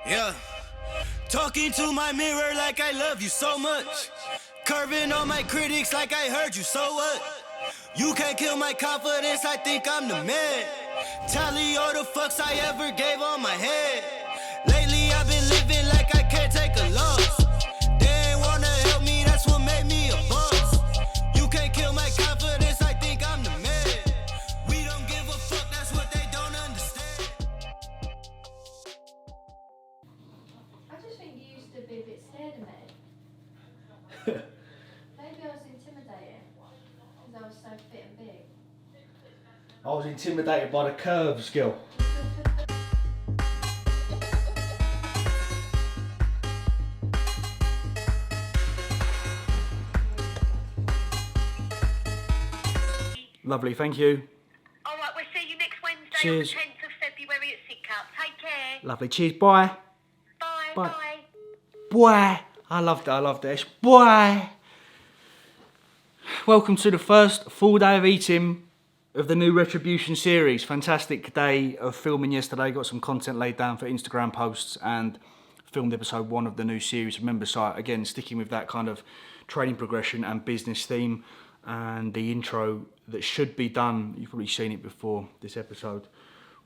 Yeah. Talking to my mirror like I love you so much. Curving on my critics like I heard you, so what? You can't kill my confidence, I think I'm the man. Tally all the fucks I ever gave on my head. Lately I've been living like I can't take a loss. They ain't wanna help me, that's what made me a boss. You can't kill my confidence, I think I'm the man. We don't give a fuck, that's what they don't understand. I just think you used to be a bit scared of me. Maybe I was intimidating because I was so fit and big. I was intimidated by the curves, girl. Lovely, thank you. All right, we'll see you next Wednesday Cheers. on the 10th of February at Sidcup. Take care. Lovely, cheers, bye. Bye. Bye. Bye. Boy, I love this. Boy. Welcome to the first full day of eating of the new Retribution series. Fantastic day of filming yesterday. Got some content laid down for Instagram posts and filmed episode 1 of the new series. Remember, site again, sticking with that kind of training progression and business theme. And the intro that should be done, you've probably seen it before this episode,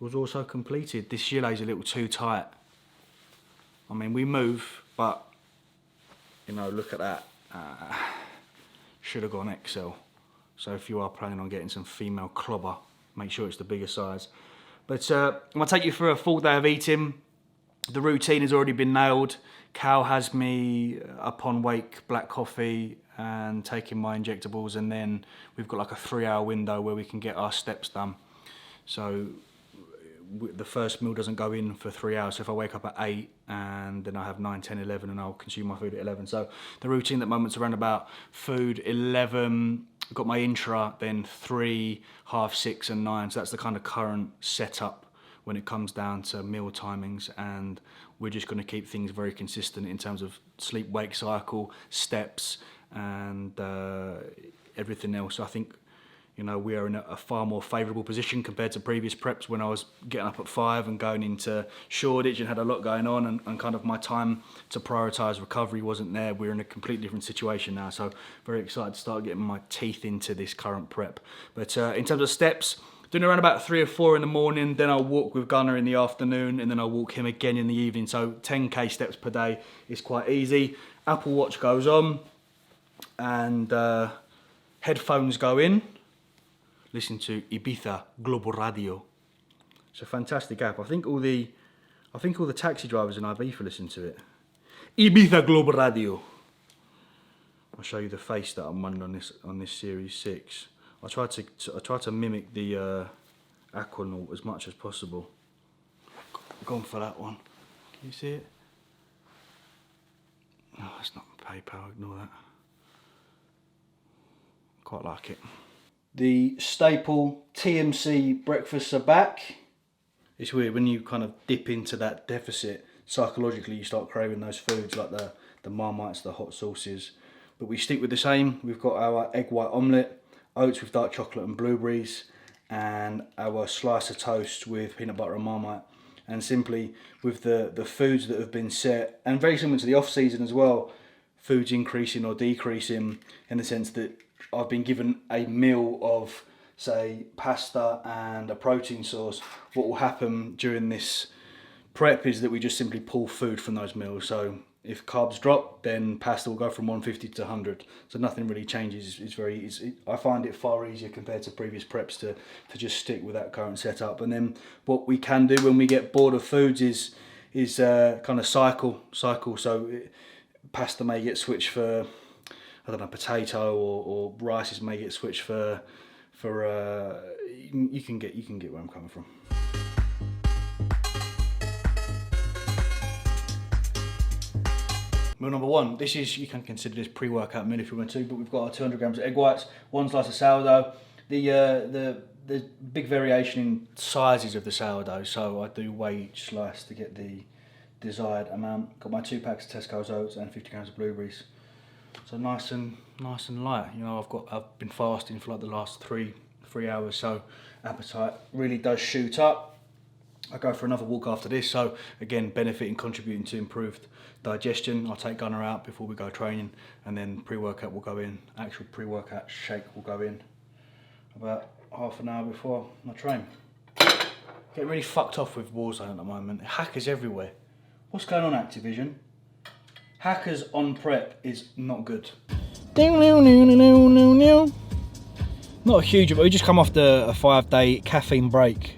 was also completed. This gilet's a little too tight. I mean, we move, but, you know, look at that. Should have gone XL. So if you are planning on getting some female clobber, make sure it's the bigger size. But I'm going to take you through a full day of eating. The routine has already been nailed. Cal has me upon wake, black coffee and taking my injectables, and then we've got like a 3-hour window where we can get our steps done. So the first meal doesn't go in for 3 hours. So if I wake up at 8 and then I have 9, 10, 11 and I'll consume my food at 11. So the routine at the moment's around about food 11, got my intra, then 3, half 6 and 9. So that's the kind of current setup when it comes down to meal timings, and we're just going to keep things very consistent in terms of sleep-wake cycle, steps, and everything else. I think, you know, we are in a far more favourable position compared to previous preps when I was getting up at 5 and going into Shoreditch and had a lot going on, and kind of my time to prioritise recovery wasn't there. We're in a completely different situation now, so very excited to start getting my teeth into this current prep. But in terms of steps, doing around about 3 or 4 in the morning, then I'll walk with Gunnar in the afternoon, and then I'll walk him again in the evening. So 10k steps per day is quite easy. Apple Watch goes on, and headphones go in. Listen to Ibiza Global Radio. It's a fantastic app. I think all the taxi drivers in Ibiza listen to it. Ibiza Global Radio. I'll show you the face that I'm running on this series 6. I try to mimic the Aquanaut as much as possible. Gone for that one. Can you see it? No, that's not PayPal. Ignore that. Quite like it. The staple TMC breakfasts are back. It's weird when you kind of dip into that deficit. Psychologically, you start craving those foods like the Marmites, the hot sauces. But we stick with the same. We've got our egg white omelette, oats with dark chocolate and blueberries, and our slice of toast with peanut butter and Marmite. And simply with the foods that have been set, and very similar to the off season as well, foods increasing or decreasing in the sense that I've been given a meal of, say, pasta and a protein source. What will happen during this prep is that we just simply pull food from those meals. So if carbs drop, then pasta will go from 150 to 100. So nothing really changes. I find it far easier compared to previous preps to just stick with that current setup. And then what we can do when we get bored of foods is kind of cycle. So pasta may get switched for, I don't know, potato, or rices may get switched for you can get where I'm coming from. Meal number 1. This is, you can consider this pre-workout meal if you want to, but we've got our 200 grams of egg whites, 1 slice of sourdough. The big variation in sizes of the sourdough, so I do weigh each slice to get the desired amount. Got my 2 packs of Tesco's oats and 50 grams of blueberries. So nice and light. You know, I've been fasting for like the last three hours, so appetite really does shoot up. I go for another walk after this, so again, benefiting, contributing to improved digestion. I'll take Gunner out before we go training, and then pre-workout will go in. Actual pre-workout shake will go in about half an hour before I train. Getting really fucked off with Warzone at the moment. Hackers everywhere. What's going on, Activision? Hackers on prep is not good. Not a huge, but we just come off a 5-day caffeine break.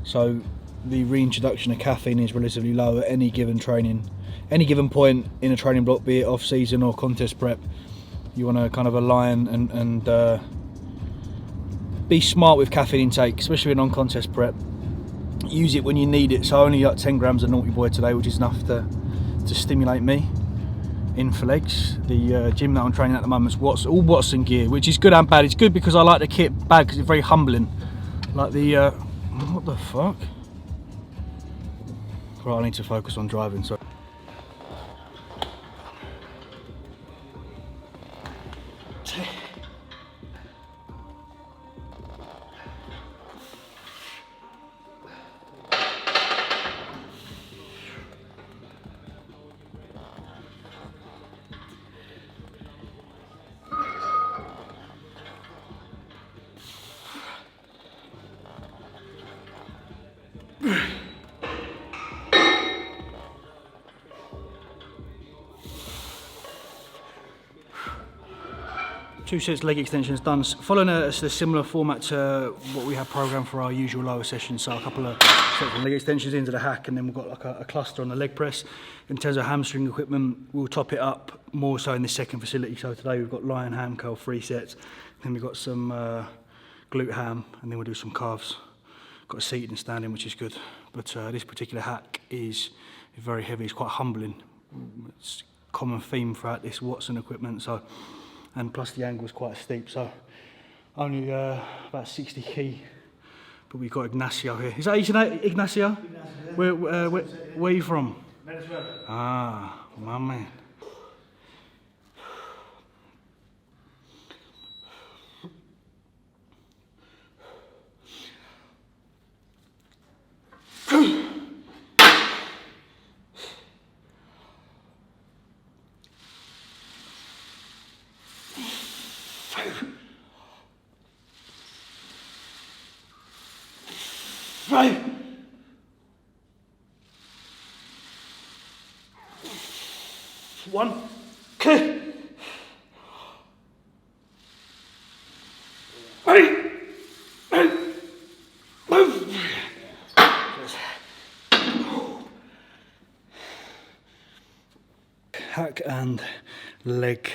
So the reintroduction of caffeine is relatively low at any given training. Any given point in a training block, be it off season or contest prep, you want to kind of align and be smart with caffeine intake, especially in on-contest prep. Use it when you need it. So I only got 10 grams of Naughty Boy today, which is enough to stimulate me in for legs. The gym that I'm training at the moment is all Watson gear, which is good and bad. It's good because I like the kit bad because it's very humbling. Like the what the fuck? Right, I need to focus on driving. So. Two sets leg extensions done, following a similar format to what we have programmed for our usual lower sessions. So a couple of sets of leg extensions into the hack, and then we've got like a cluster on the leg press. In terms of hamstring equipment, we'll top it up more so in the second facility. So today we've got lion ham curl 3 sets, then we've got some glute ham, and then we'll do some calves. Got a seated and standing, which is good. But this particular hack is very heavy. It's quite humbling. It's a common theme throughout this Watson equipment. So. And plus the angle is quite steep, so only about 60 key. But we've got Ignacio here. Is that Ignacio? Ignacio, yeah. Where are you from? Venezuela. Ah, my man. Right. One. Okay. Ready. Move. Hack and leg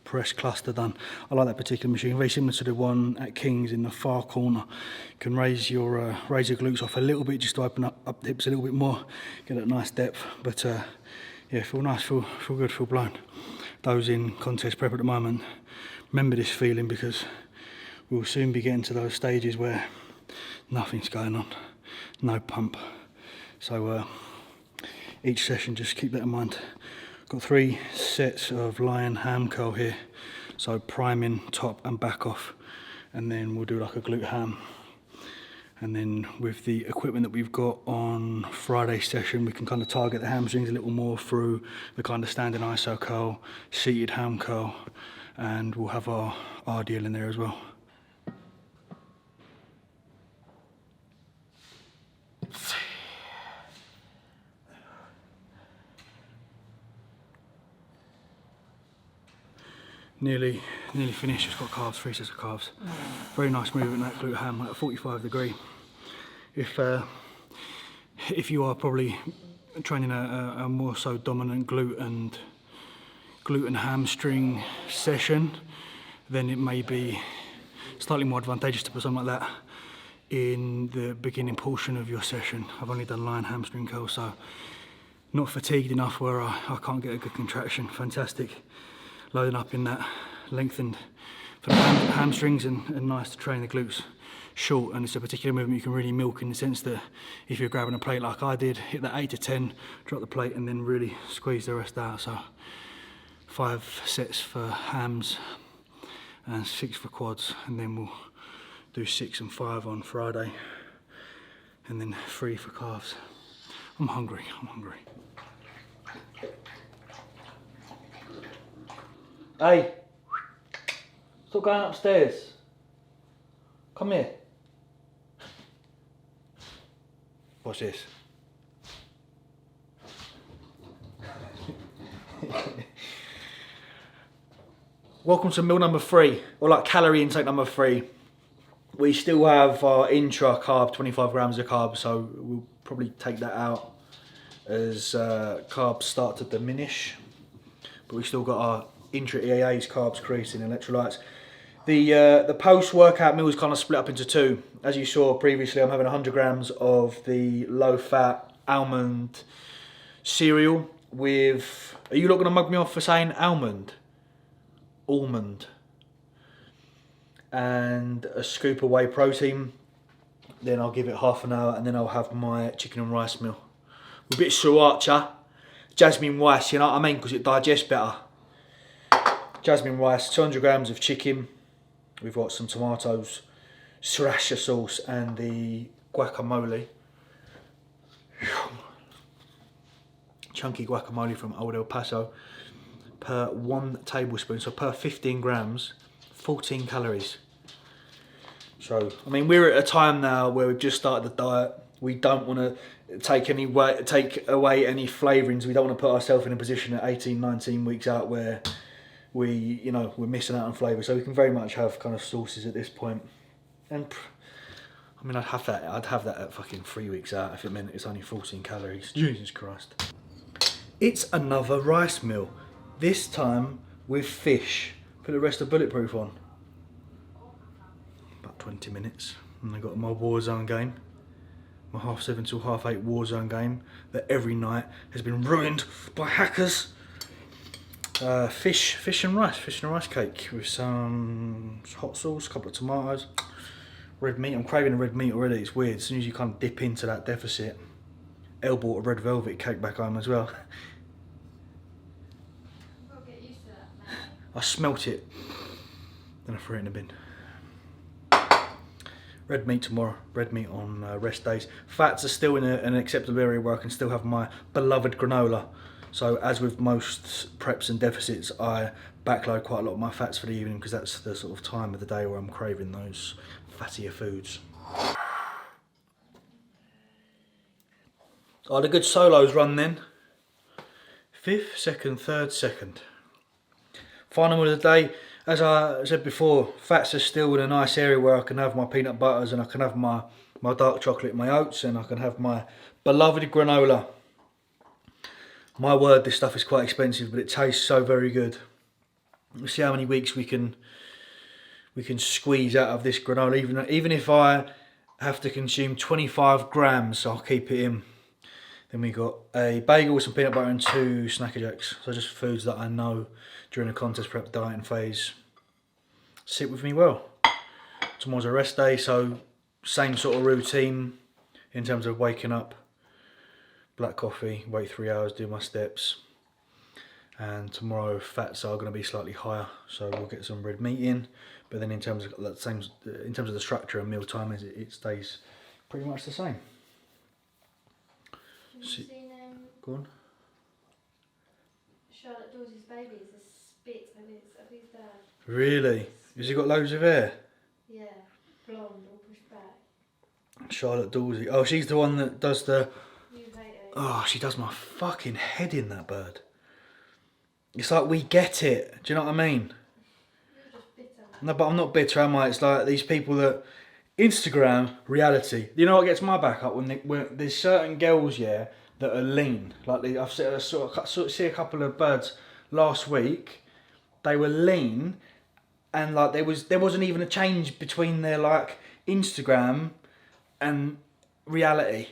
press cluster done. I like that particular machine, very similar to the one at King's in the far corner. You can raise your glutes off a little bit just to open up the hips a little bit more, get that nice depth. But yeah, feel nice, feel good, feel blown. Those in contest prep at the moment, remember this feeling, because we'll soon be getting to those stages where nothing's going on, no pump. So each session, just keep that in mind. Got 3 sets of lion ham curl here, so priming top and back off, and then we'll do like a glute ham. And then with the equipment that we've got on Friday session, we can kind of target the hamstrings a little more through the kind of standing iso curl, seated ham curl, and we'll have our RDL in there as well. Nearly finished. Just got calves, 3 sets of calves. Very nice movement, that glute ham at a 45 degree. If you are probably training a more so dominant glute and hamstring session, then it may be slightly more advantageous to put something like that in the beginning portion of your session. I've only done lion hamstring curl, so not fatigued enough where I can't get a good contraction. Fantastic. Loading up in that lengthened for the hamstrings and nice to train the glutes short. And it's a particular movement you can really milk, in the sense that if you're grabbing a plate like I did, hit that 8 to 10, drop the plate and then really squeeze the rest out. So 5 sets for hams and 6 for quads, and then we'll do 6 and 5 on Friday. and then 3 for carbs. I'm hungry, I'm hungry. Hey, stop going upstairs. Come here. Watch this. Welcome to meal number 3, or like calorie intake number 3. We still have our intra carb, 25 grams of carbs, so we'll probably take that out as carbs start to diminish. But we still got our intra EAAs, carbs, creatine, electrolytes. The post-workout meal is kind of split up into 2. As you saw previously, I'm having 100 grams of the low-fat almond cereal with... Are you not going to mug me off for saying almond? Almond. And a scoop of whey protein. Then I'll give it half an hour and then I'll have my chicken and rice meal. With a bit of sriracha, jasmine rice, you know what I mean? Because it digests better. Jasmine rice, 200 grams of chicken. We've got some tomatoes, sriracha sauce and the guacamole. Chunky guacamole from Old El Paso. Per 1 tablespoon, so per 15 grams, 14 calories. So, I mean, we're at a time now where we've just started the diet. We don't want to take away any flavourings. We don't want to put ourselves in a position at 18, 19 weeks out where we're missing out on flavour. So we can very much have kind of sauces at this point. And I mean, I'd have that at fucking 3 weeks out if it meant it's only 14 calories. Jesus Christ. It's another rice meal. This time with fish. Put the rest of Bulletproof on. About 20 minutes. And I got my Warzone game. My 7:30 till 8:30 Warzone game that every night has been ruined by hackers. Fish and rice cake with some hot sauce, a couple of tomatoes, red meat. I'm craving the red meat already. It's weird. As soon as you kind of dip into that deficit. Elle bought a red velvet cake back home as well. I smelt it, then I threw it in the bin. Red meat tomorrow, red meat on rest days. Fats are still in an acceptable area where I can still have my beloved granola. So as with most preps and deficits, I backload quite a lot of my fats for the evening because that's the sort of time of the day where I'm craving those fattier foods. I had a good solos run then. 5th, 2nd, 3rd, 2nd. Final of the day, as I said before, fats are still in a nice area where I can have my peanut butters and I can have my dark chocolate, my oats, and I can have my beloved granola. My word, this stuff is quite expensive, but it tastes so very good. We'll see how many weeks we can squeeze out of this granola. Even if I have to consume 25 grams, I'll keep it in. Then we got a bagel with some peanut butter and 2 Snacker Jacks. So just foods that I know during the contest prep dieting phase sit with me well. Tomorrow's a rest day, so same sort of routine in terms of waking up, black coffee, wait 3 hours, do my steps. And tomorrow fats are going to be slightly higher, so we'll get some red meat in. But then in terms of the structure and meal time, it stays pretty much the same. Have you seen Go on. Charlotte Dawes' baby is a spit of his dad? Really? Has he got loads of hair? Yeah, blonde, all pushed back. Charlotte Dawes. Oh, she's the one that does the... You hate it. Oh, she does my fucking head in, that bird. It's like, we get it. Do you know what I mean? You're just bitter. No, but I'm not bitter, am I? It's like these people that... Instagram reality. You know what gets my back up? When there's certain girls, yeah, that are lean. Like I've seen a couple of birds last week. They were lean, and like there wasn't even a change between their like Instagram and reality.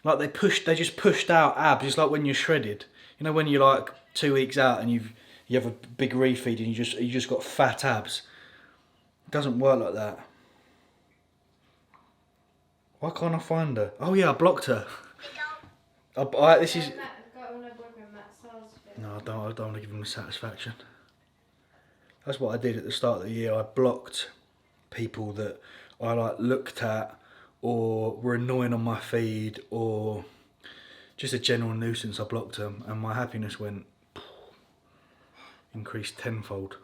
Like they just pushed out abs. It's like when you're shredded. You know when you're like 2 weeks out and you have a big refeed and you just got fat abs. It doesn't work like that. Why can't I find her? Oh yeah, I blocked her. This is... No, I don't want to give him the satisfaction. That's what I did at the start of the year. I blocked people that I like looked at or were annoying on my feed, or just a general nuisance, I blocked them, and my happiness went increased tenfold.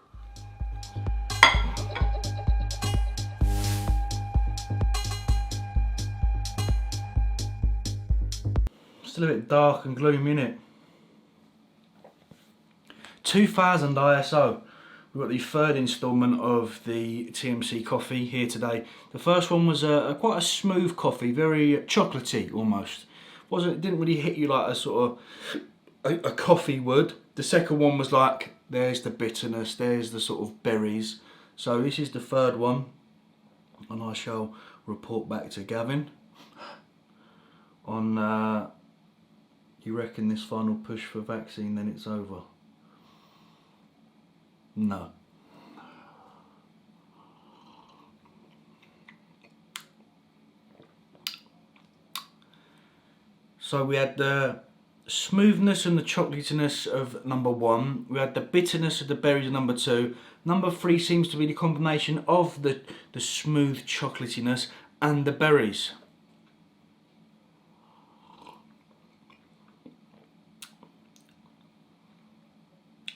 Still a bit dark and gloomy, innit? 2000 ISO. We've got the third instalment of the TMC coffee here today. The first one was quite a smooth coffee, very chocolatey almost. It didn't really hit you like a sort of a coffee would. The second one was like, there's the bitterness, there's the sort of berries. So this is the third one, and I shall report back to Gavin on you reckon this final push for vaccine, then it's over? No. So we had the smoothness and the chocolatiness of number 1. We had the bitterness of the berries of number 2. Number 3 seems to be the combination of the smooth chocolatiness and the berries.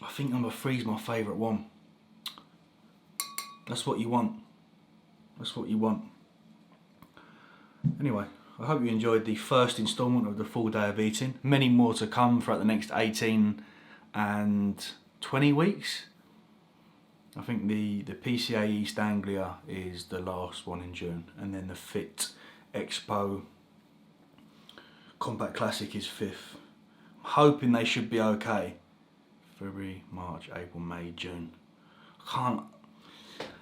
I think number 3 is my favourite one. That's what you want. That's what you want. Anyway, I hope you enjoyed the first instalment of the full day of eating. Many more to come throughout the next 18 and 20 weeks. I think the PCA East Anglia is the last one in June, and then the Fit Expo Compact Classic is 5th. I'm hoping they should be okay. February, March, April, May, June.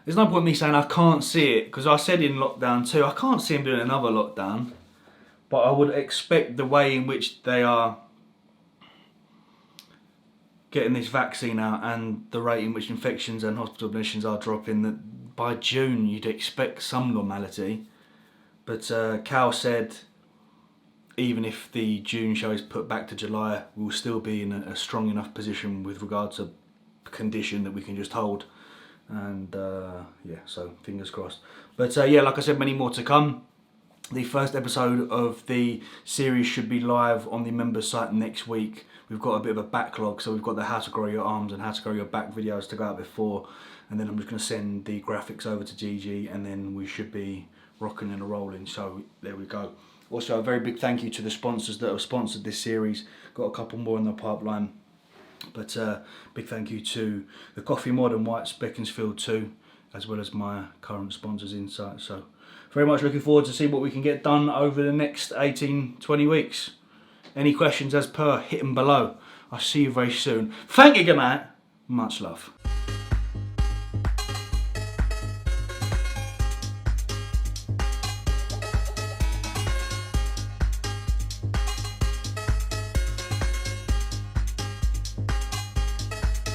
There's no point in me saying I can't see it, because I said in lockdown 2, I can't see them doing another lockdown. But I would expect the way in which they are getting this vaccine out and the rate in which infections and hospital admissions are dropping, that by June you'd expect some normality. But Cal said even if the June show is put back to July, we'll still be in a strong enough position with regard to condition that we can just hold. And yeah, so fingers crossed. But yeah, like I said, many more to come. The first episode of the series should be live on the members site next week. We've got a bit of a backlog, so we've got the how to grow your arms and how to grow your back videos to go out before, and then I'm just going to send the graphics over to Gigi, and then we should be rocking and rolling. So there we go. Also, a very big thank you to the sponsors that have sponsored this series. Got a couple more in the pipeline. But big thank you to the Coffee Mod and White's Beaconsfield too, as well as my current sponsors Insight. So very much looking forward to see what we can get done over the next 18-20 weeks. Any questions as per, hit them below. I'll see you very soon. Thank you, good night. Much love.